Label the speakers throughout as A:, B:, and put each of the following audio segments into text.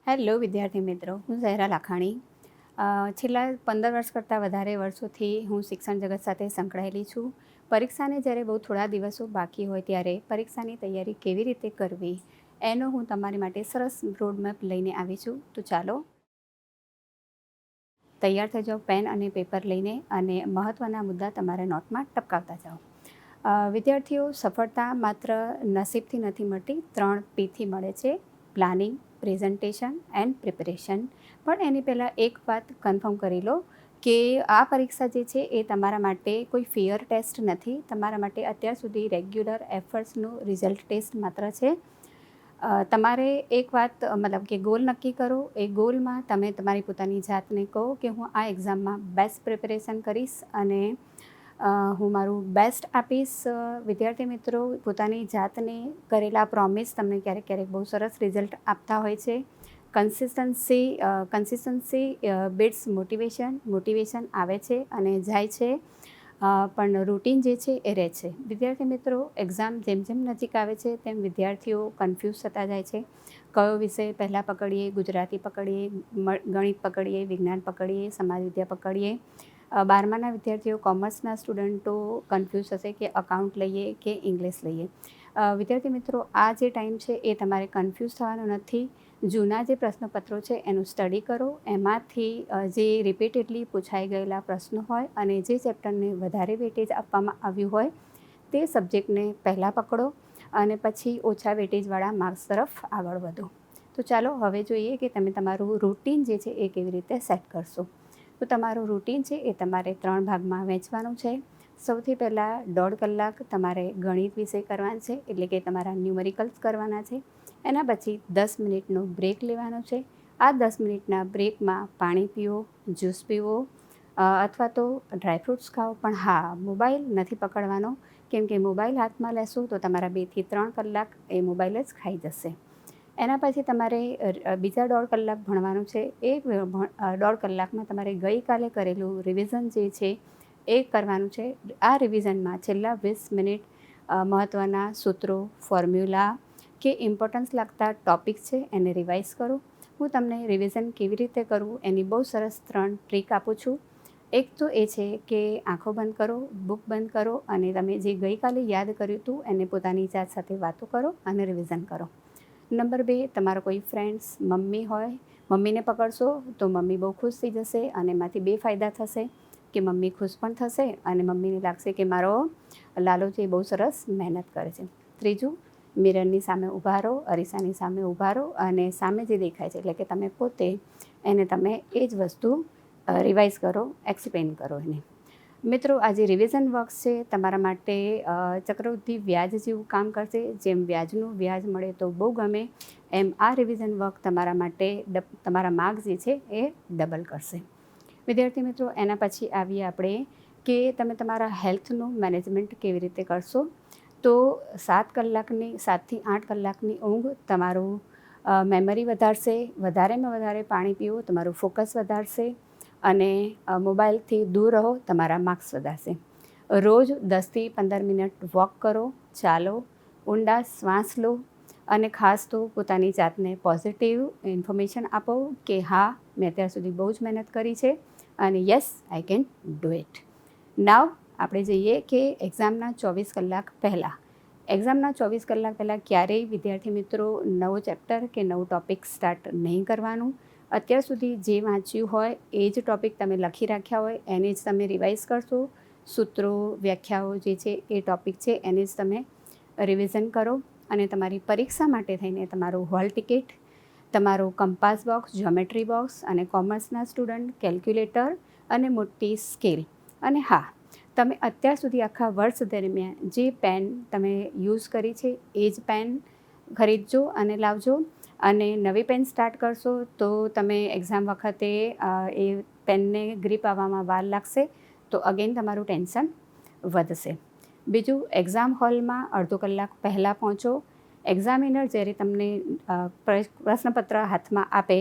A: Hello વિદ્યાર્થી મિત્રો, હું ઝહેરા લાખાણી. છેલ્લા 15 વર્ષ કરતાં વધારે વર્ષોથી હું શિક્ષણ જગત સાથે સંકળાયેલી છું. પરીક્ષાને જ્યારે બહુ થોડા દિવસો બાકી હોય ત્યારે પરીક્ષાની તૈયારી કેવી રીતે કરવી એનો હું તમારી માટે સરસ રોડમેપ લઈને આવી છું. તો ચાલો તૈયાર થઈ જાઓ પેન અને પેપર લઈને, અને મહત્ત્વના મુદ્દા તમારા નોટમાં ટપકાવતા જાઓ. વિદ્યાર્થીઓ, સફળતા માત્ર નસીબથી નથી મળતી, 3 Pથી મળે છે: પ્લાનિંગ, પ્રેઝન્ટેશન એન્ડ પ્રિપરેશન. પણ એની પહેલાં એક વાત કન્ફર્મ કરી લો કે આ પરીક્ષા જે છે એ તમારા માટે કોઈ ફિયર ટેસ્ટ નથી. તમારા માટે અત્યાર સુધી રેગ્યુલર એફર્ટ્સનું રિઝલ્ટ ટેસ્ટ માત્ર છે. તમારે એક વાત મતલબ કે ગોલ નક્કી કરો. એ ગોલમાં તમે તમારી પોતાની જાતને કહો કે હું આ એક્ઝામમાં બેસ્ટ પ્રિપરેશન કરીશ અને હું મારું બેસ્ટ આપીશ. વિદ્યાર્થી મિત્રો, પોતાની જાતને કરેલા પ્રોમિસ તમને ક્યારેક ક્યારેક બહુ સરસ રિઝલ્ટ આપતા હોય છે. કન્સિસ્ટન્સી બીટ્સ મોટિવેશન આવે છે અને જાય છે, પણ રૂટીન જે છે એ રહે છે. વિદ્યાર્થી મિત્રો, એક્ઝામ જેમ જેમ નજીક આવે છે તેમ વિદ્યાર્થીઓ કન્ફ્યુઝ થતા જાય છે. કયો વિષય પહેલાં પકડીએ? ગુજરાતી પકડીએ, ગણિત પકડીએ, વિજ્ઞાન પકડીએ, સમાજ વિદ્યા પકડીએ. 12માના વિદ્યાર્થીઓ, કોમર્સના સ્ટુડન્ટો કન્ફ્યુઝ હશે કે અકાઉન્ટ લઈએ કે ઇંગ્લિશ લઈએ. વિદ્યાર્થી મિત્રો, આ જે ટાઈમ છે એ તમારે કન્ફ્યુઝ થવાનો નથી. જૂના જે પ્રશ્નપત્રો છે એનું સ્ટડી કરો. એમાંથી જે રિપીટેડલી પૂછાઈ ગયેલા પ્રશ્નો હોય અને જે ચેપ્ટરને વધારે વેટેજ આપવામાં આવ્યું હોય તે સબ્જેક્ટને પહેલાં પકડો અને પછી ઓછા વેટેજવાળા માર્ક્સ તરફ આગળ વધો. તો ચાલો હવે જોઈએ કે તમે તમારું રૂટીન જે છે એ કેવી રીતે સેટ કરશો. તો તમારું રૂટીન છે એ તમારે 3 ભાગમાં વહેંચવાનું છે. સૌથી પહેલાં 1.5 કલાક તમારે ગણિત વિષય કરવાનો છે, એટલે કે તમારા ન્યુમેરિકલ્સ કરવાના છે. એના પછી 10 મિનિટનો બ્રેક લેવાનો છે. આ 10 મિનિટના બ્રેકમાં પાણી પીવો, જ્યુસ પીવો અથવા તો ડ્રાયફ્રૂટ્સ ખાઓ. પણ હા, મોબાઈલ નથી પકડવાનો, કેમ કે મોબાઈલ હાથમાં લેશો તો તમારા 2 થી 3 કલાક એ મોબાઈલ જ ખાઈ જશે. એના પછી તમારે બીજા 1.5 કલાક ભણવાનું છે. એ 1.5 કલાકમાં તમારે ગઈકાલે કરેલું રિવિઝન જે છે એ કરવાનું છે. આ રિવિઝનમાં છેલ્લા 20 મિનિટ મહત્ત્વના સૂત્રો, ફોર્મ્યુલા કે ઇમ્પોર્ટન્સ લાગતા ટૉપિક છે એને રિવાઇઝ કરો. હું તમને રિવિઝન કેવી રીતે કરવું એની બહુ સરસ 3 ટ્રીક આપું છું. એક તો એ છે કે આંખો બંધ કરો, બુક બંધ કરો અને તમે જે ગઈકાલે યાદ કર્યું હતું એને પોતાની જાત સાથે વાતો કરો અને રિવિઝન કરો. નંબર 2, તમારો કોઈ ફ્રેન્ડ્સ, મમ્મી હોય, મમ્મીને પકડશો તો મમ્મી બહુ ખુશ થઈ જશે અને એમાંથી 2 ફાયદા થશે કે મમ્મી ખુશ પણ થશે અને મમ્મીને લાગશે કે મારો લાલો છે એ બહુ સરસ મહેનત કરે છે. ત્રીજું, મિરરની સામે ઊભા રહો, અરીસાની સામે ઊભા રહો અને સામે જે દેખાય છે એટલે કે તમે પોતે એને તમે એ જ વસ્તુ રિવાઇઝ કરો, એક્સપ્લેન કરો એને. મિત્રો, આ જે રિવિઝન વર્ક્સ છે તમારા માટે ચક્રવૃદ્ધિ વ્યાજ જેવું કામ કરશે. જેમ વ્યાજનું વ્યાજ મળે તો બહુ ગમે, એમ આ રિવિઝન વર્ક તમારા માટે તમારા માર્ક્સ જે છે એ ડબલ કરશે. વિદ્યાર્થી મિત્રો, એના પછી આવીએ આપણે કે તમે તમારા હેલ્થનું મેનેજમેન્ટ કેવી રીતે કરશો. તો 7 થી 8 કલાકની ઊંઘ તમારું મેમરી વધારશે. વધારેમાં વધારે પાણી પીવો, તમારું ફોકસ વધારશે અને મોબાઈલથી દૂર રહો, તમારા માર્ક્સ વધારશે. રોજ 10 થી 15 મિનિટ વોક કરો, ચાલો, ઊંડા શ્વાસ લો અને ખાસ તો પોતાની જાતને પોઝિટિવ ઇન્ફોર્મેશન આપો કે હા, મેં અત્યાર સુધી બહુ જ મહેનત કરી છે અને yes, I can do it. Now આપણે જઈએ કે એક્ઝામના 24 કલાક પહેલાં. એક્ઝામના 24 કલાક પહેલાં ક્યારેય વિદ્યાર્થી મિત્રો નવો ચેપ્ટર કે નવું ટૉપિક સ્ટાર્ટ નહીં કરવાનું. અત્યાર સુધી જે વાંચ્યું હોય એ જ ટૉપિક તમે લખી રાખ્યા હોય એને જ તમે રિવાઇઝ કરશો. સૂત્રો, વ્યાખ્યાઓ જે છે એ ટૉપિક છે એને જ તમે રિવિઝન કરો અને તમારી પરીક્ષા માટે થઈને તમારું હોલ ટિકિટ, તમારું કંપાસ બોક્સ, જ્યોમેટ્રી બોક્સ અને કોમર્સના સ્ટુડન્ટ કેલ્ક્યુલેટર અને મોટી સ્કેલ. અને હા, તમે અત્યાર સુધી આખા વર્ષ દરમિયાન જે પેન તમે યુઝ કરી છે એ જ પેન ખરીદજો અને લાવજો. અને નવી પેન સ્ટાર્ટ કરશો તો તમે એક્ઝામ વખતે એ પેનને ગ્રીપ આવવામાં વાર લાગશે, તો અગેન તમારું ટેન્શન વધશે. બીજું, એક્ઝામ હોલમાં અડધો કલાક પહેલાં પહોંચો. એક્ઝામિનર જ્યારે તમને પ્રશ્નપત્ર હાથમાં આપે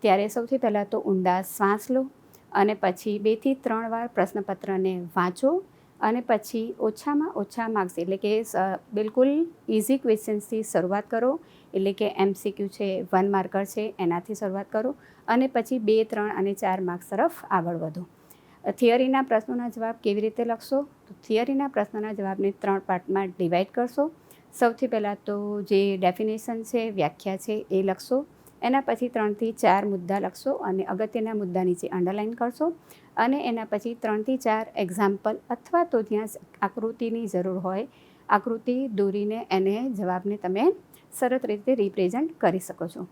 A: ત્યારે સૌથી પહેલાં તો ઊંડા શ્વાસ લો અને પછી 2 થી 3 વાર પ્રશ્નપત્રને વાંચો અને પછી ઓછામાં ઓછા માર્ક્સ એટલે કે બિલકુલ ઇઝી ક્વેશ્ચન્સથી શરૂઆત કરો એટલે કે MCQ છે, 1 માર્કર છે, એનાથી શરૂઆત કરો અને પછી 2, 3 અને 4 માર્ક્સ તરફ આગળ વધો. થિયરીના પ્રશ્નોના જવાબ કેવી રીતે લખશો? તો થિયરીના પ્રશ્નોના જવાબને 3 પાર્ટમાં ડિવાઈડ કરશો. સૌથી પહેલાં તો જે ડેફિનેશન છે, વ્યાખ્યા છે, એ લખશો. એના પછી 3 થી 4 મુદ્દા લખશો અને અગત્યના મુદ્દા નીચે અંડરલાઇન કરશો અને એના પછી 3 થી 4 એક્ઝામ્પલ અથવા તો જ્યાં આકૃતિની જરૂર હોય આકૃતિ દોરીને એને જવાબને તમે સરસ રીતે રિપ્રેઝન્ટ કરી શકો છો.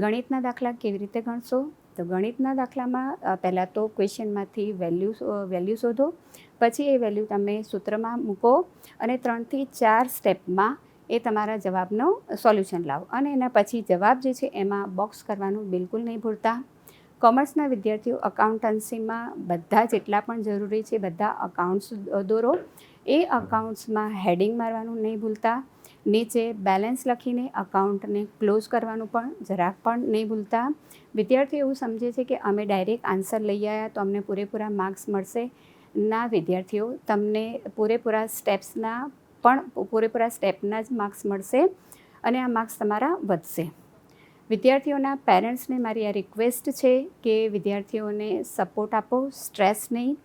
A: ગણિતના દાખલા કેવી રીતે ગણશો? તો ગણિતના દાખલામાં પહેલાં તો ક્વેશ્ચનમાંથી વેલ્યુ શોધો, પછી એ વેલ્યુ તમે સૂત્રમાં મૂકો અને 3 થી 4 સ્ટેપમાં એ તમારા જવાબનો સોલ્યુશન લાવો અને એના પછી જવાબ જે છે એમાં બોક્સ કરવાનું બિલકુલ નહીં ભૂલતા. કોમર્સના વિદ્યાર્થીઓ અકાઉન્ટન્સીમાં બધા જેટલા પણ જરૂરી છે બધા અકાઉન્ટ્સ દોરો. એ અકાઉન્ટ્સમાં હેડિંગ મારવાનું નહીં ભૂલતા. નીચે બેલેન્સ લખીને અકાઉન્ટને ક્લોઝ કરવાનું પણ જરાક પણ નહીં ભૂલતા. વિદ્યાર્થીઓ એવું સમજે છે કે અમે ડાયરેક્ટ આન્સર લઈ આવ્યા તો અમને પૂરેપૂરા માર્ક્સ મળશે. ના વિદ્યાર્થીઓ, તમને પૂરેપૂરા સ્ટેપના જ માર્ક્સ મળશે અને આ માર્ક્સ તમારા વધશે. વિદ્યાર્થીઓના પેરેન્ટ્સને મારી આ રિક્વેસ્ટ છે કે વિદ્યાર્થીઓને સપોર્ટ આપો, સ્ટ્રેસ નહીં.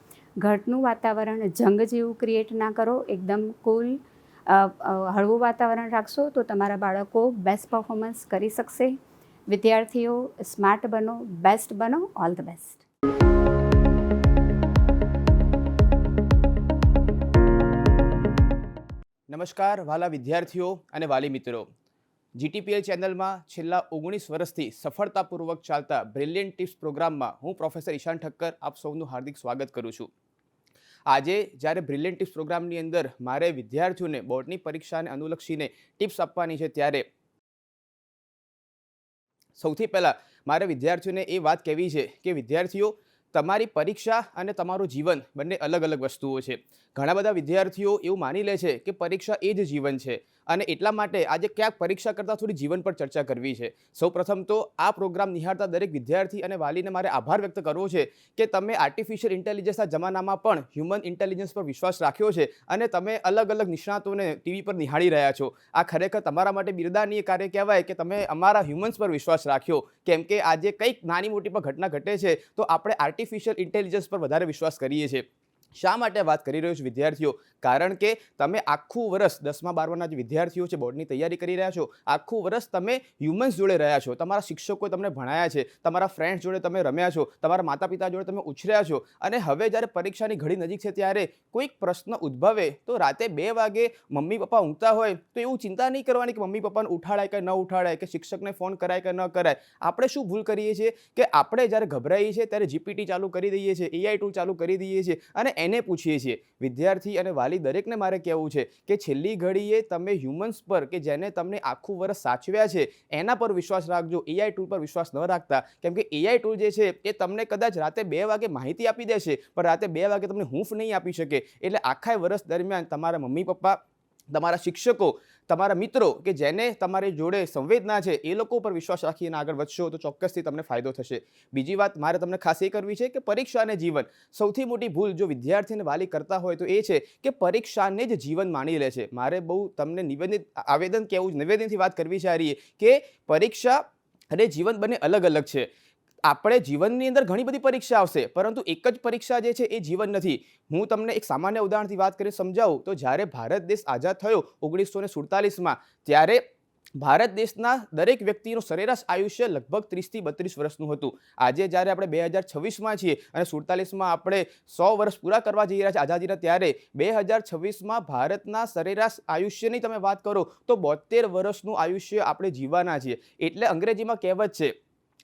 A: ઘરનું વાતાવરણ જંગ જેવું ક્રિએટ ના કરો, એકદમ કૂલ હળવું વાતાવરણ રાખશો તો તમારા બાળકો બેસ્ટ પરફોર્મન્સ કરી શકશે. વિદ્યાર્થીઓ સ્માર્ટ બનો, બેસ્ટ બનો. All the best.
B: નમસ્કાર વાલા વિદ્યાર્થીઓ અને વાલી મિત્રો. GTPL ચેનલમાં છેલ્લા 19 વર્ષથી સફળતાપૂર્વક ચાલતા બ્રિલિયન્ટ ટિપ્સ પ્રોગ્રામમાં હું પ્રોફેસર ઈશાન ઠક્કર આપ સૌનું હાર્દિક સ્વાગત કરું છું. આજે જ્યારે બ્રિલિયન્ટ ટિપ્સ પ્રોગ્રામની અંદર મારે વિદ્યાર્થીઓને બોર્ડની પરીક્ષાને અનુલક્ષીને ટિપ્સ આપવાની છે, ત્યારે સૌથી પહેલાં મારે વિદ્યાર્થીઓને એ વાત કહેવી છે કે વિદ્યાર્થીઓ, તમારી પરીક્ષા અને તમારું જીવન બંને અલગ અલગ વસ્તુઓ છે. ઘણા બધા વિદ્યાર્થીઓ એવું માની લે છે કે પરીક્ષા એ જ જીવન છે અને એટલા માટે આજે ક્યાંક પરીક્ષા કરતાં થોડી જીવન પર ચર્ચા કરવી છે. સૌપ્રથમ તો આ પ્રોગ્રામ નિહાળતા દરેક વિદ્યાર્થી અને વાલીને મારે આભાર વ્યક્ત કરવો છે કે તમે આર્ટિફિશિયલ ઇન્ટેલિજન્સના જમાનામાં પણ હ્યુમન ઇન્ટેલિજન્સ પર વિશ્વાસ રાખ્યો છે અને તમે અલગ અલગ નિષ્ણાતોને ટીવી પર નિહાળી રહ્યા છો. આ ખરેખર તમારા માટે બિરદાનીય કાર્ય કહેવાય કે તમે અમારા હ્યુમન્સ પર વિશ્વાસ રાખ્યો, કેમ કે આજે કંઈક નાની મોટી પણ ઘટના ઘટે છે તો આપણે આર્ટિફિશિયલ ઇન્ટેલિજન્સ પર વધારે વિશ્વાસ કરીએ છીએ. શા માટે વાત કરી રહ્યો છું વિદ્યાર્થીઓ? કારણ કે તમે આખું વર્ષ 10મા 12માના જે વિદ્યાર્થીઓ છે, બોર્ડની તૈયારી કરી રહ્યા છો, આખું વર્ષ તમે હ્યુમન્સ જોડે રહ્યા છો. તમારા શિક્ષકોએ તમને ભણાયા છે, તમારા ફ્રેન્ડ્સ જોડે તમે રમ્યા છો, તમારા માતા પિતા જોડે તમે ઉછર્યા છો અને હવે જ્યારે પરીક્ષાની ઘડી નજીક છે ત્યારે કોઈક પ્રશ્ન ઉદ્ભવે તો રાતે 2 વાગે મમ્મી પપ્પા ઊંઘતા હોય તો એવું ચિંતા નહીં કરવાની કે મમ્મી પપ્પાને ઉઠાડાય કે ન ઉઠાડાય, કે શિક્ષકને ફોન કરાય કે ન કરાય. આપણે શું ભૂલ કરીએ છીએ કે આપણે જ્યારે ગભરાઈએ છીએ ત્યારે GPT ચાલુ કરી દઈએ છીએ, AI ટૂલ ચાલુ કરી દઈએ છીએ અને એને પૂછીએ છીએ. વિદ્યાર્થી અને વાલી દરેકને મારે કહેવું છે કે છેલ્લી ઘડીએ તમે હ્યુમન્સ પર કે જેને તમને આખું વર્ષ સાચવ્યા છે એના પર વિશ્વાસ રાખજો, AI ટૂલ પર વિશ્વાસ ન રાખતા. કેમ કે AI ટૂલ જે છે એ તમને કદાચ રાતે 2 વાગે માહિતી આપી દેશે પણ રાતે 2 વાગે તમને હૂંફ નહીં આપી શકે. એટલે આખા વર્ષ દરમિયાન તમારા મમ્મી પપ્પા, તમારા શિક્ષકો, તમારા મિત્રો કે જેને તમારી જોડે સંવેદના છે એ લોકો પર વિશ્વાસ રાખીને આગળ વધશો તો ચોક્કસથી તમને ફાયદો થશે. બીજી વાત મારે તમને ખાસ એ કરવી છે કે પરીક્ષા અને જીવન, સૌથી મોટી ભૂલ જો વિદ્યાર્થી અને વાલી કરતા હોય તો એ છે કે પરીક્ષાને જ જીવન માની લે છે. મારે બહુ તમને નિવેદનથી વાત કરવી છે આ રહી કે પરીક્ષા અને જીવન બંને અલગ અલગ છે. આપણે જીવનની અંદર ઘણી બધી પરીક્ષા આવશે પરંતુ એક જ પરીક્ષા જે છે એ જીવન નથી. હું તમને એક સામાન્ય ઉદાહરણથી વાત કરીને સમજાવું તો જ્યારે ભારત દેશ આઝાદ થયો 1947માં, ત્યારે ભારત દેશના દરેક વ્યક્તિનું સરેરાશ આયુષ્ય લગભગ 30 થી 32 વર્ષનું હતું. આજે જ્યારે આપણે 2026માં છીએ અને 47માં આપણે 100 વર્ષ પૂરા કરવા જઈ રહ્યા છીએ આઝાદીના, ત્યારે 2026માં ભારતના સરેરાશ આયુષ્યની તમે વાત કરો તો 72 વર્ષનું આયુષ્ય આપણે જીવવાના છીએ. એટલે અંગ્રેજીમાં કહેવત છે,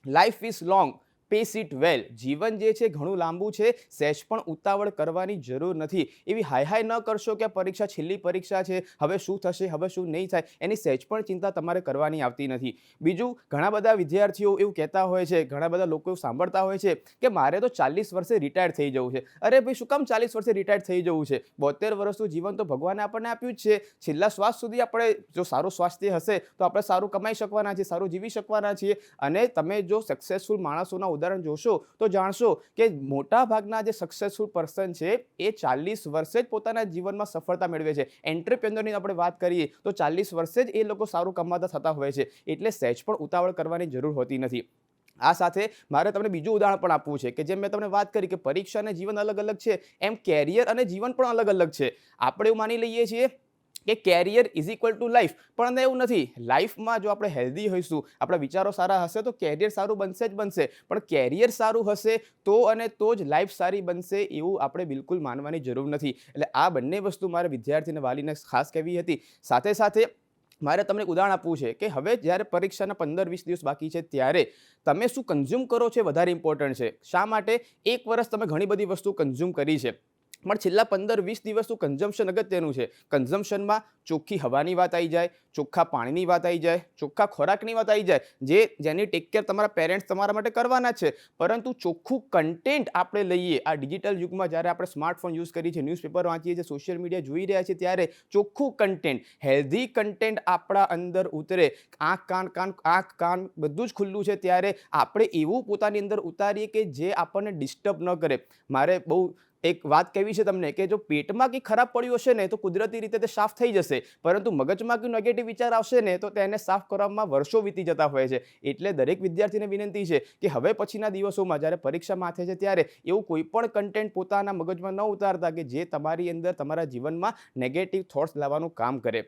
B: life is long, pace it well. જીવન જે છે ઘણું લાંબુ છે, સહેજ પણ ઉતાવળ કરવાની જરૂર નથી. એવી હાય ન કરશો કે પરીક્ષા છેલ્લી પરીક્ષા છે, હવે શું થશે, હવે શું નહીં થાય, એની સહેજ પણ ચિંતા તમારે કરવાની આવતી નથી. બીજું, ઘણા બધા વિદ્યાર્થીઓ એવું કહેતા હોય છે, ઘણા બધા લોકો એવું સાંભળતા હોય છે કે મારે તો 40 વર્ષે રિટાયર થઈ જવું છે. અરે ભાઈ, શું કામ 40 વર્ષે રિટાયર થઈ જવું છે? 72 વર્ષનું જીવન તો ભગવાને આપણને આપ્યું જ છે. છેલ્લા શ્વાસ સુધી આપણે જો સારું સ્વાસ્થ્ય હશે તો આપણે સારું કમાઈ શકવાના છીએ, સારું જીવી શકવાના છીએ. અને તમે જો સક્સેસફુલ માણસોના ઉદાહરણ જોશો તો જાણશો કે મોટા ભાગના જે સક્સેસફુલ પર્સન છે એ 40 વર્ષે જ પોતાના જીવનમાં સફળતા મેળવે છે. એન્ટરપ્રેન્યોરની આપણે વાત કરીએ તો 40 વર્ષે જ એ લોકો સારું કમાતા થતા હોય છે. એટલે સહેજ પણ ઉતાવળ કરવાની જરૂર હોતી નથી. આ સાથે મારે તમને બીજું ઉદાહરણ પણ આપવું છે કે જેમ મેં તમને વાત કરી કે પરીક્ષા અને જીવન અલગ અલગ છે, એમ કેરિયર અને જીવન પણ અલગ અલગ છે. આપણે એવું માની લઈએ છીએ કે career is equal to life, પણ એવું નથી. લાઈફમાં જો આપણે હેલ્ધી હોઈશું, આપણા વિચારો સારા હશે તો કેરિયર સારું બનશે જ બનશે, પણ કેરિયર સારું હશે તો અને તો જ લાઈફ સારી બનશે એવું આપણે બિલકુલ માનવાની જરૂર નથી. એટલે આ બંને વસ્તુ મારે વિદ્યાર્થી અને વાલીને ખાસ કહેવી હતી. સાથે સાથે મારે તમને ઉદાહરણ આપવું છે કે હવે જ્યારે પરીક્ષાના 15-20 દિવસ બાકી છે ત્યારે તમે શું કન્ઝ્યુમ કરો છો એ વધારે ઇમ્પોર્ટન્ટ છે. શા માટે? એક વર્ષ તમે ઘણી બધી વસ્તુ કન્ઝ્યુમ કરી છે, પણ છેલ્લા 15-20 દિવસનું કન્ઝમ્પશન અગત્યનું છે. કન્ઝમ્પશનમાં ચોખ્ખી હવાની વાત આવી જાય, ચોખ્ખા પાણીની વાત આવી જાય, ચોખ્ખા ખોરાકની વાત આવી જાય, જેની ટેક કેર તમારા પેરેન્ટ્સ તમારા માટે કરવાના છે. પરંતુ ચોખ્ખું કન્ટેન્ટ આપણે લઈએ. આ ડિજિટલ યુગમાં જ્યારે આપણે સ્માર્ટફોન યુઝ કરીએ છીએ, ન્યૂઝપેપર વાંચીએ છીએ, સોશિયલ મીડિયા જોઈ રહ્યા છીએ, ત્યારે ચોખ્ખું કન્ટેન્ટ, હેલ્ધી કન્ટેન્ટ આપણા અંદર ઉતરે. આંખ કાન બધું જ ખુલ્લું છે ત્યારે આપણે એવું પોતાની અંદર ઉતારીએ કે જે આપણને ડિસ્ટર્બ ન કરે. મારે બહુ એક વાત કહેવી છે તમને કે જો પેટમાં કંઈ ખરાબ પડ્યું હશે ને તો કુદરતી રીતે તે સાફ થઈ જશે, પરંતુ મગજમાં કંઈ નેગેટિવ વિચાર આવશે ને તો તેને સાફ કરવામાં વર્ષો વીતી જતા હોય છે. એટલે દરેક વિદ્યાર્થીને વિનંતી છે કે હવે પછીના દિવસોમાં જ્યારે પરીક્ષા માથે છે ત્યારે એવું કોઈ પણ કન્ટેન્ટ પોતાના મગજમાં ન ઉતારતા કે જે તમારી અંદર તમારા જીવનમાં નેગેટિવ થોટ્સ લાવવાનું કામ કરે.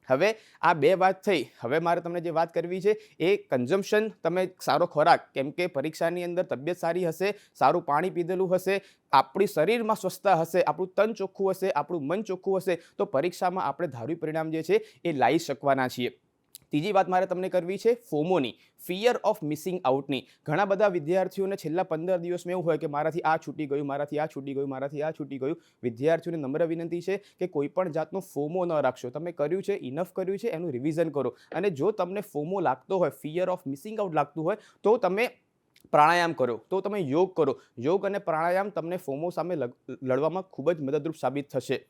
B: હવે આ બે વાત થઈ. હવે મારે તમને જે વાત કરવી છે એ કન્ઝમ્પશન. તમે સારો ખોરાક, કેમ કે પરીક્ષાની અંદર તબિયત સારી હશે, સારું પાણી પીધેલું હશે, આપણી શરીરમાં સ્વસ્થતા હશે, આપણું તન ચોખ્ખું હશે, આપણું મન ચોખ્ખું હશે, તો પરીક્ષામાં આપણે ધાર્યું પરિણામ જે છે એ લાવી શકવાના છીએ. ત્રીજી વાત મારે તમને કરવી છે ફોમોની, ફિયર ઓફ મિસિંગ આઉટની. ઘણા બધા વિદ્યાર્થીઓને છેલ્લા 15 દિવસમાં એવું હોય કે મારાથી આ છૂટી ગયું, મારાથી આ છૂટી ગયું, મારાથી આ છૂટી ગયું. વિદ્યાર્થીઓને નમ્ર વિનંતી છે કે કોઈ પણ જાતનો ફોમો ન રાખશો. તમે કર્યું છે, ઇનફ કર્યું છે, એનું રિવિઝન કરો. અને જો તમને ફોમો લાગતો હોય, ફિયર ઓફ મિસિંગ આઉટ લાગતું હોય, તો તમે પ્રાણાયામ કરો, તો તમે યોગ કરો. યોગ અને પ્રાણાયામ તમને ફોમો સામે લડવામાં ખૂબ જ મદદરૂપ સાબિત થશે.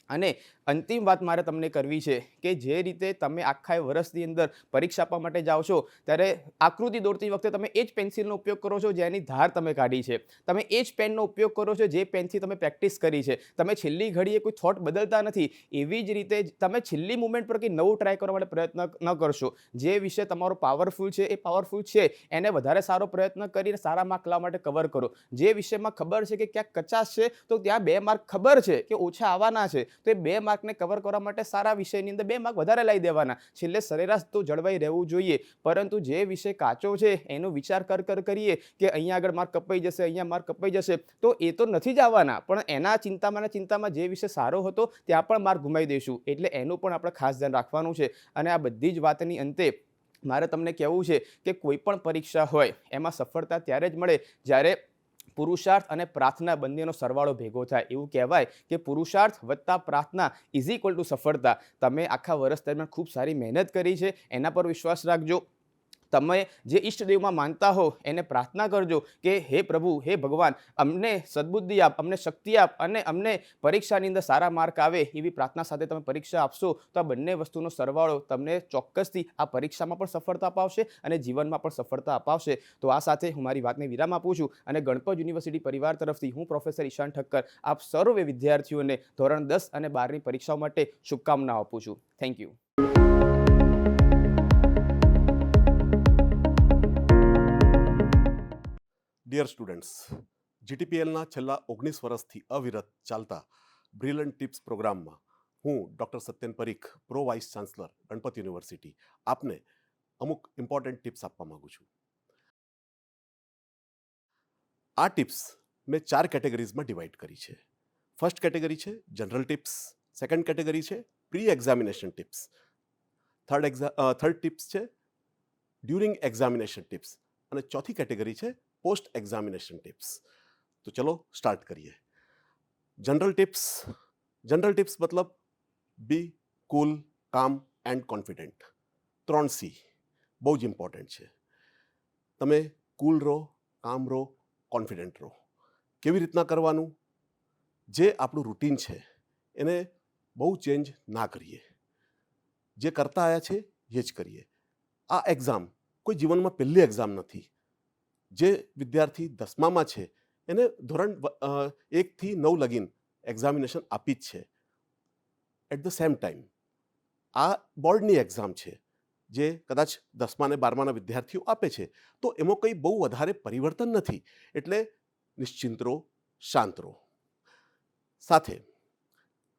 B: અને અંતિમ વાત મારે તમને કરવી છે કે જે રીતે તમે આખા વર્ષની અંદર પરીક્ષા આપવા માટે જાઓ છો ત્યારે આકૃતિ દોરતી વખતે તમે એ જ પેન્સિલનો ઉપયોગ કરો છો જેની ધાર તમે કાઢી છે, તમે એ જ પેનનો ઉપયોગ કરો છો જે પેનથી તમે પ્રેક્ટિસ કરી છે, તમે છેલ્લી ઘડીએ કોઈ થોટ બદલતા નથી. એવી જ રીતે તમે છેલ્લી મુમેન્ટ પર કંઈ નવું ટ્રાય કરવા માટે પ્રયત્ન ન કરશો. જે વિષય તમારો પાવરફુલ છે એ પાવરફુલ છે, એને વધારે સારો પ્રયત્ન કરીને સારા માર્ક લાવવા માટે કવર કરો. જે વિષયમાં ખબર છે કે ક્યાંક કચાશ છે તો ત્યાં 2 માર્ક ખબર છે કે ઓછા આવવાના છે, તો એ 2 માર્કને કવર કરવા માટે સારા વિષયની અંદર 2 માર્ક વધારે લાવી દેવાના. છેલ્લે સરેરાશ તો જળવાઈ રહેવું જોઈએ, પરંતુ જે વિષય કાચો છે એનો વિચાર કરીએ કે અહીંયા આગળ માર્ક કપાઈ જશે, અહીંયા માર્ક કપાઈ જશે, તો એ તો નથી જ આવવાના. પણ એના ચિંતામાં જે વિષય સારો હતો ત્યાં પણ માર્ક ગુમાવી દઈશું. એટલે એનું પણ આપણે ખાસ ધ્યાન રાખવાનું છે. અને આ બધી જ વાતની અંતે મારે તમને કહેવું છે કે કોઈ પણ પરીક્ષા હોય એમાં સફળતા ત્યારે જ મળે જ્યારે પુરુષાર્થ અને પ્રાર્થના બંનેનો સરવાળો ભેગો થાય. એવું કહેવાય કે પુરુષાર્થ વત્તા પ્રાર્થના ઇઝ ઇક્વલ ટુ સફળતા. તમે આખા વર્ષ દરમિયાન ખૂબ સારી મહેનત કરી છે, એના પર વિશ્વાસ રાખજો. તમે જે ઈષ્ટદેવમાં માનતા હો એને પ્રાર્થના કરજો કે હે પ્રભુ, હે ભગવાન, અમને સદબુદ્ધિ આપ, અમને શક્તિ આપ અને અમને પરીક્ષાની અંદર સારા માર્ક આવે. એવી પ્રાર્થના સાથે તમે પરીક્ષા આપશો તો આ બંને વસ્તુનો સરવાળો તમને ચોક્કસથી આ પરીક્ષામાં પણ સફળતા અપાવશે અને જીવનમાં પણ સફળતા અપાવશે. તો આ સાથે હું મારી વાતને વિરામ આપું છું અને ગણપત યુનિવર્સિટી પરિવાર તરફથી હું પ્રોફેસર ઈશાન ઠક્કર આપ સર્વે વિદ્યાર્થીઓને ધોરણ 10 અને 12ની પરીક્ષાઓ માટે શુભકામનાઓ આપું છું. Thank you.
C: ડિયર સ્ટુડન્ટ્સ, જીટીપીએલના છેલ્લા 19 વર્ષથી અવિરત ચાલતા બ્રિલિયન્ટ ટિપ્સ પ્રોગ્રામમાં હું doctor Satyan Parikh, pro vice chancellor Ganpat university, આપને અમુક ઇમ્પોર્ટન્ટ ટિપ્સ આપવા માગું છું. આ ટિપ્સ મેં 4 કેટેગરીઝમાં ડિવાઈડ કરી છે. ફર્સ્ટ કેટેગરી છે જનરલ ટિપ્સ, સેકન્ડ કેટેગરી છે pre examination tips, third tips છે ડ્યુરિંગ એક્ઝામિનેશન ટિપ્સ અને ચોથી કેટેગરી છે પોસ્ટ એક્ઝામિનેશન ટિપ્સ. તો ચલો સ્ટાર્ટ કરીએ. જનરલ ટિપ્સ મતલબ બી કુલ, કામ એન્ડ કોન્ફિડન્ટ. 3C બહુ જ ઇમ્પોર્ટન્ટ છે. તમે કુલ રહો, કામ રહો, કોન્ફિડન્ટ રહો. કેવી રીતના કરવાનું? જે આપણું રૂટીન છે એને બહુ ચેન્જ ના કરીએ, જે કરતા આવ્યા છે એ જ કરીએ. આ એક્ઝામ કોઈ જીવનમાં પહેલી એક્ઝામ નથી. જે વિદ્યાર્થી 10મામાં છે એને ધોરણ 1થી 9 લગીન એક્ઝામિનેશન આપી જ છે. એટ ધ સેમ ટાઈમ આ બોર્ડની એક્ઝામ છે જે કદાચ 10મા અને 12માના વિદ્યાર્થીઓ આપે છે, તો એમાં કંઈ બહુ વધારે પરિવર્તન નથી. એટલે નિશ્ચિંત રહો, શાંત રહો. સાથે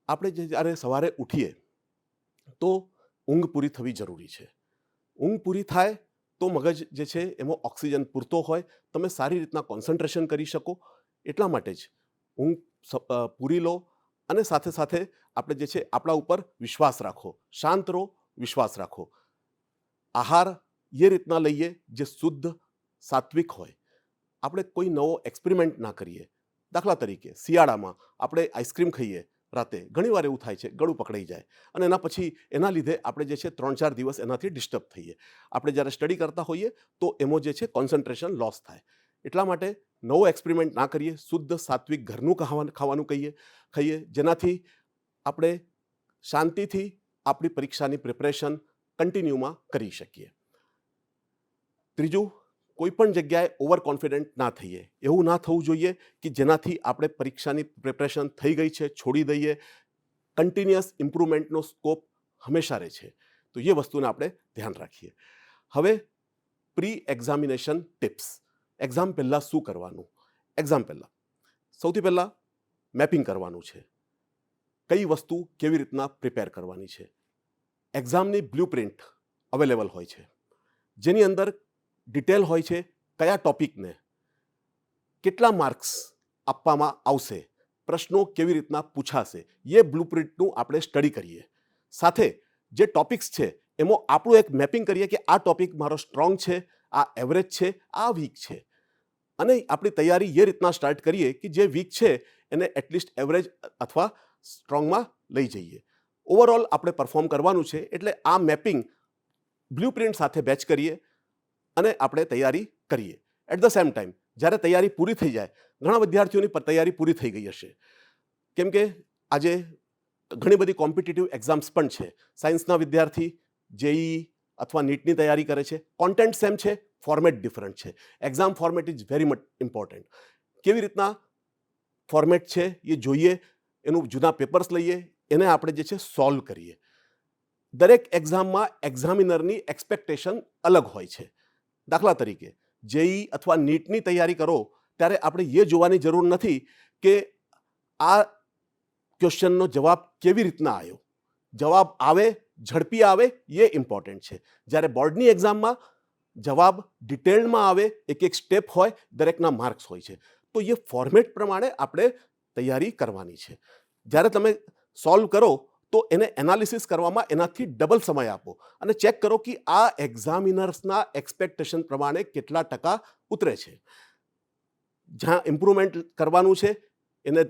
C: આપણે જ્યારે સવારે ઉઠીએ તો ઊંઘ પૂરી થવી જરૂરી છે. ઊંઘ પૂરી થાય તો મગજ જે છે એમાં ઓક્સિજન પૂરતો હોય, તમે સારી રીતના કોન્સન્ટ્રેશન કરી શકો. એટલા માટે જ ઊંઘ પૂરી લો અને સાથે સાથે આપણે જે છે આપણા ઉપર વિશ્વાસ રાખો, શાંત રહો, વિશ્વાસ રાખો. આહાર એ રીતના લઈએ જે શુદ્ધ સાત્વિક હોય. આપણે કોઈ નવો એક્સપેરિમેન્ટ ના કરીએ. દાખલા તરીકે શિયાળામાં આપણે આઈસ્ક્રીમ ખાઈએ રાતે, ઘણીવાર એવું થાય છે ગળું પકડાઈ જાય અને એના પછી એના લીધે આપણે જે છે 3-4 દિવસ એનાથી ડિસ્ટર્બ થઈએ. આપણે જ્યારે સ્ટડી કરતા હોઈએ તો એમાં જે છે કોન્સન્ટ્રેશન લોસ થાય. એટલા માટે નવો એક્સપેરિમેન્ટ ના કરીએ, શુદ્ધ સાત્વિક ઘરનું ખાવાનું ખાઈએ, જેનાથી આપણે શાંતિથી આપણી પરીક્ષાની પ્રિપરેશન કન્ટિન્યુમાં કરી શકીએ. ત્રીજું, કોઈ પણ જગ્યાએ ઓવર કોન્ફિડન્ટ ના થઈએ. એવું ના થવું જોઈએ કે જેનાથી આપણે પરીક્ષાની પ્રિપરેશન થઈ ગઈ છે છોડી દઈએ. કન્ટિન્યુઅસ ઇમ્પ્રુવમેન્ટનો સ્કોપ હંમેશા રહે છે. તો એ વસ્તુને આપણે ધ્યાન રાખીએ. હવે પ્રી એક્ઝામિનેશન ટિપ્સ. એક્ઝામ પહેલાં શું કરવાનું? એક્ઝામ પહેલાં સૌથી પહેલાં મેપિંગ કરવાનું છે. કઈ વસ્તુ કેવી રીતના પ્રિપેર કરવાની છે. એક્ઝામની બ્લુપ્રિન્ટ અવેલેબલ હોય છે, જેની અંદર ડિટેલ હોય છે કયા ટોપિકને કેટલા માર્ક્સ આપવામાં આવશે, પ્રશ્નો કેવી રીતના પૂછાશે. એ બ્લુપ્રિન્ટનું આપણે સ્ટડી કરીએ. સાથે જે ટોપિક્સ છે એમાં આપણું એક મેપિંગ કરીએ કે આ ટોપિક મારો સ્ટ્રોંગ છે, આ એવરેજ છે, આ વીક છે. અને આપણી તૈયારી એ રીતના સ્ટાર્ટ કરીએ કે જે વીક છે એને એટલીસ્ટ એવરેજ અથવા સ્ટ્રોંગમાં લઈ જઈએ. ઓવરઓલ આપણે પરફોર્મ કરવાનું છે. એટલે આ મેપિંગ બ્લુપ્રિન્ટ સાથે બેચ કરીએ અને આપણે તૈયારી કરીએ. એટ ધ સેમ ટાઈમ જ્યારે તૈયારી પૂરી થઈ જાય, ઘણા વિદ્યાર્થીઓની તૈયારી પૂરી થઈ ગઈ હશે, કેમ કે આજે ઘણી બધી કોમ્પિટિટિવ એક્ઝામ્સ પણ છે. સાયન્સના વિદ્યાર્થી જેઈ અથવા નીટની તૈયારી કરે છે. કોન્ટેન્ટ સેમ છે, ફોર્મેટ ડિફરન્ટ છે. Exam format is very much important. કેવી રીતના ફોર્મેટ છે એ જોઈએ, એનું જૂના પેપર્સ લઈએ, એને આપણે જે છે સોલ્વ કરીએ. દરેક એક્ઝામમાં એક્ઝામિનરની એક્સપેક્ટેશન અલગ હોય છે. દાખલા તરીકે જેઈ અથવા નીટની તૈયારી કરો ત્યારે આપણે એ જોવાની જરૂર નથી કે આ ક્વેશ્ચનનો જવાબ કેવી રીતના આવ્યો. જવાબ આવે, ઝડપી આવે, એ ઇમ્પોર્ટન્ટ છે. જ્યારે બોર્ડની એક્ઝામમાં જવાબ ડિટેલમાં આવે, એક એક સ્ટેપ હોય, દરેકના માર્ક્સ હોય છે. તો એ ફોર્મેટ પ્રમાણે આપણે તૈયારી કરવાની છે. જ્યારે તમે સોલ્વ કરો તો એને એનાલિસિસ કરવામાં એનાથી ડબલ સમય આપો અને ચેક કરો કે આ એક્ઝામિનર્સના એક્સપેક્ટેશન પ્રમાણે કેટલા ટકા ઉતરે છે. જ્યાં ઇમ્પ્રુવમેન્ટ કરવાનું છે એને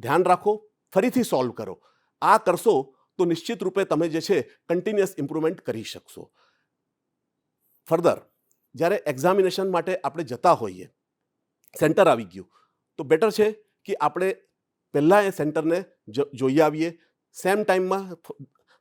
C: ધ્યાન રાખો, ફરીથી સોલ્વ કરો. આ કરશો તો નિશ્ચિત રૂપે તમે જે છે કન્ટિન્યુઅસ ઇમ્પ્રુવમેન્ટ કરી શકશો. ફર્ધર જ્યારે એક્ઝામિનેશન માટે આપણે જતા હોઈએ, સેન્ટર આવી ગયું, તો બેટર છે કે આપણે પહેલાં એ સેન્ટરને જોઈ આવીએ. સેમ ટાઈમમાં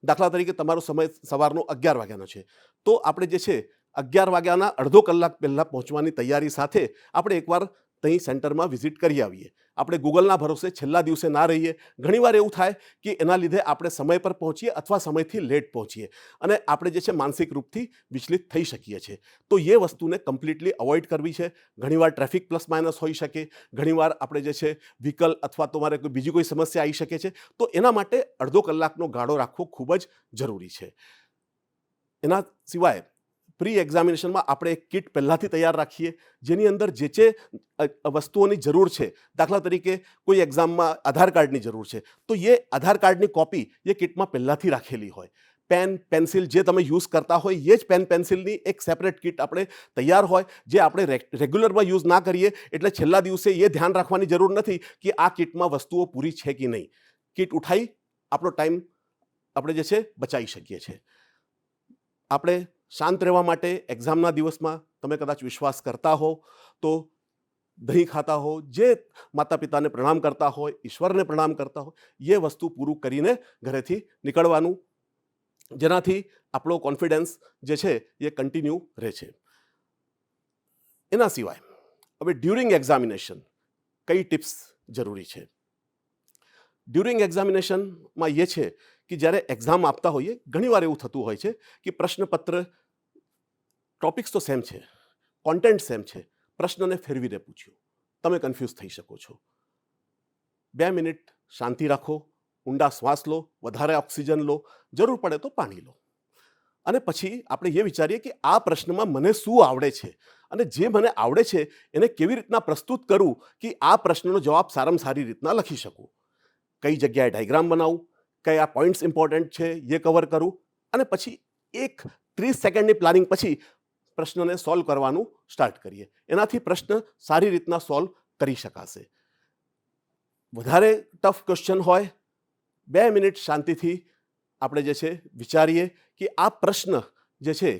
C: દાખલા તરીકે તમારો સમય સવારનો 11 વાગ્યાનો છે, તો આપણે જે છે 11 વાગ્યાના અડધો કલાક પહેલાં પહોંચવાની તૈયારી સાથે આપણે એકવાર ત્યાં સેન્ટરમાં વિઝિટ કરી આવીએ. આપણે ગૂગલના ભરોસે છેલ્લા દિવસે ના રહીએ. ઘણીવાર એવું થાય કે એના લીધે આપણે સમય પર પહોંચીએ અથવા સમયથી લેટ પહોંચીએ અને આપણે જે છે માનસિક રૂપથી વિચલિત થઈ શકીએ છીએ. તો એ વસ્તુને કમ્પ્લીટલી અવોઇડ કરવી છે. ઘણીવાર ટ્રાફિક પ્લસ માઇનસ હોઈ શકે, ઘણીવાર આપણે જે છે વ્હીકલ અથવા તમારે કોઈ બીજી કોઈ સમસ્યા આવી શકે છે. તો એના માટે અડધો કલાકનો ગાળો રાખવો ખૂબ જ જરૂરી છે. એના સિવાય પ્રી એક્ઝામિનેશનમાં આપણે એક કિટ પહેલાંથી તૈયાર રાખીએ, જેની અંદર જે જે વસ્તુઓની જરૂર છે. દાખલા તરીકે કોઈ એક્ઝામમાં આધાર કાર્ડની જરૂર છે, તો એ આધાર કાર્ડની કોપી એ કિટમાં પહેલાંથી રાખેલી હોય. પેન, પેન્સિલ જે તમે યુઝ કરતા હોય એ જ પેન પેન્સિલની એક સેપરેટ કિટ આપણે તૈયાર હોય, જે આપણે રેગ્યુલરમાં યુઝ ના કરીએ એટલે છેલ્લા દિવસે એ ધ્યાન રાખવાની જરૂર નથી કે આ કિટમાં વસ્તુઓ પૂરી છે કે નહીં. કિટ ઉઠાવી આપણો ટાઈમ આપણે જે છે બચાવી શકીએ છીએ. આપણે શાંત રહેવા માટે એક્ઝામના દિવસમાં તમે કદાચ વિશ્વાસ કરતા હો તો દહીં ખાતા હો, જે માતા પિતાને પ્રણામ કરતા હોય, ઈશ્વરને પ્રણામ કરતા હોય, એ વસ્તુ પૂરું કરીને ઘરેથી નીકળવાનું, જેનાથી આપણો કોન્ફિડન્સ જે છે એ કન્ટિન્યુ રહે છે. એના સિવાય હવે ડ્યુરિંગ એક્ઝામિનેશન કઈ ટિપ્સ જરૂરી છે? ડ્યુરિંગ એક્ઝામિનેશનમાં એ છે કે જ્યારે એક્ઝામ આપતા હોઈએ ઘણીવાર એવું થતું હોય છે કે પ્રશ્નપત્ર ટોપિક્સ તો સેમ છે, કોન્ટેન્ટ સેમ છે, પ્રશ્નને ફેરવીને પૂછ્યું, તમે કન્ફ્યુઝ થઈ શકો છો. 2 મિનિટ શાંતિ રાખો, ઊંડા શ્વાસ લો, વધારે ઓક્સિજન લો, જરૂર પડે તો પાણી લો, અને પછી આપણે એ વિચારીએ કે આ પ્રશ્નમાં મને શું આવડે છે અને જે મને આવડે છે એને કેવી રીતના પ્રસ્તુત કરું કે આ પ્રશ્નનો જવાબ સારામાં સારી રીતના લખી શકું. કઈ જગ્યાએ ડાયગ્રામ બનાવું, કયા પોઈન્ટ્સ ઇમ્પોર્ટન્ટ છે એ કવર કરું, અને પછી 30 સેકન્ડની પ્લાનિંગ પછી પ્રશ્નને સોલ્વ કરવાનું સ્ટાર્ટ કરીએ. એનાથી પ્રશ્ન સારી રીતના સોલ્વ કરી શકાશે. વધારે ટફ ક્વેશ્ચન હોય 2 મિનિટ શાંતિથી આપણે જે છે વિચારીએ કે આ પ્રશ્ન જે છે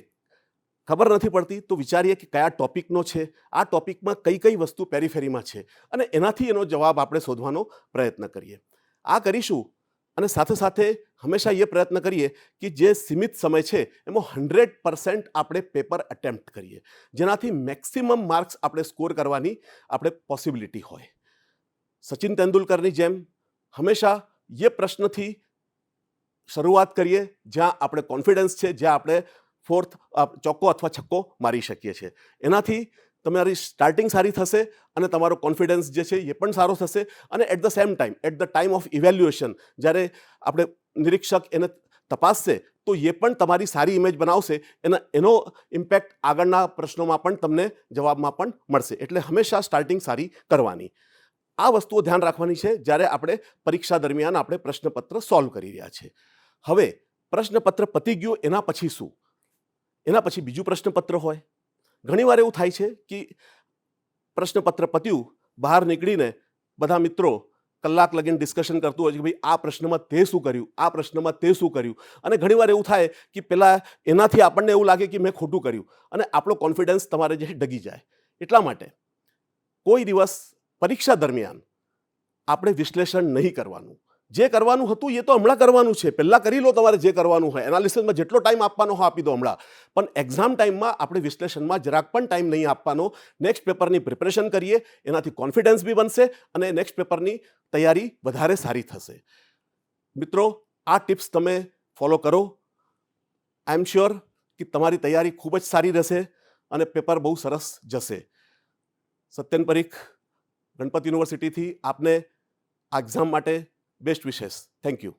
C: ખબર નથી પડતી તો વિચારીએ કે કયા ટોપિકનો છે, આ ટોપિકમાં કઈ કઈ વસ્તુ પેરીફેરીમાં છે, અને એનાથી એનો જવાબ આપણે શોધવાનો પ્રયત્ન કરીએ. આ કરીશું અને સાથે સાથે હંમેશા એ પ્રયત્ન કરીએ કે જે સીમિત સમય છે એમાં 100% આપણે પેપર અટેમ્પ્ટ કરીએ, જેનાથી મેક્સિમમ માર્ક્સ આપણે સ્કોર કરવાની આપણે પોસિબિલિટી હોય. સચિન તેંડુલકરની જેમ હંમેશા એ પ્રશ્નથી શરૂઆત કરીએ જ્યાં આપણે કોન્ફિડન્સ છે, જ્યાં આપણે ચોક્કો અથવા છક્કો મારી શકીએ છીએ. એનાથી તમારી સ્ટાર્ટિંગ સારી થશે અને તમારો કોન્ફિડન્સ જે છે એ પણ સારો થશે, અને at the same time at the time of evaluation જ્યારે આપણે નિરીક્ષક એને તપાસશે તો એ પણ તમારી સારી ઇમેજ બનાવશે, એનો ઇમ્પેક્ટ આગળના પ્રશ્નોમાં પણ તમને જવાબમાં પણ મળશે. એટલે હંમેશા સ્ટાર્ટિંગ સારી કરવાની. આ વસ્તુઓ ધ્યાન રાખવાની છે જ્યારે આપણે પરીક્ષા દરમિયાન આપણે પ્રશ્નપત્ર સોલ્વ કરી રહ્યા છે. હવે પ્રશ્નપત્ર પતી ગયું, એના પછી શું? એના પછી બીજું પ્રશ્નપત્ર હોય. ઘણીવાર એવું થાય છે કે પ્રશ્નપત્ર પત્યું, બહાર નીકળીને બધા મિત્રો કલાક લગીને ડિસ્કશન કરતું હોય છે કે ભાઈ આ પ્રશ્નમાં તે શું કર્યું, આ પ્રશ્નમાં તે શું કર્યું, અને ઘણીવાર એવું થાય કે પેલા એનાથી આપણને એવું લાગે કે મેં ખોટું કર્યું અને આપણો કોન્ફિડન્સ તમારે જે ડગી જાય. એટલા માટે કોઈ દિવસ પરીક્ષા દરમિયાન આપણે વિશ્લેષણ નહીં કરવાનું. જે કરવાનું હતું એ તો હમણાં કરવાનું છે, પહેલાં કરી લો તમારે જે કરવાનું હોય. એનાલિસિસમાં જેટલો ટાઈમ આપવાનો હોય આપી દો હમણાં, પણ એક્ઝામ ટાઈમમાં આપણે વિશ્લેષણમાં જરાક પણ ટાઈમ નહીં આપવાનો. નેક્સ્ટ પેપરની પ્રિપરેશન કરીએ, એનાથી કોન્ફિડન્સ બી બનશે અને નેક્સ્ટ પેપરની તૈયારી વધારે સારી થશે. મિત્રો, આ ટિપ્સ તમે ફોલો કરો. આઈ એમ શ્યોર કે તમારી તૈયારી ખૂબ જ સારી રહેશે અને પેપર બહુ સરસ જશે. સત્યન પરીખ, ગણપત યુનિવર્સિટીથી આપને આ એક્ઝામ માટે બેસ્ટ વિશેસ. Thank you.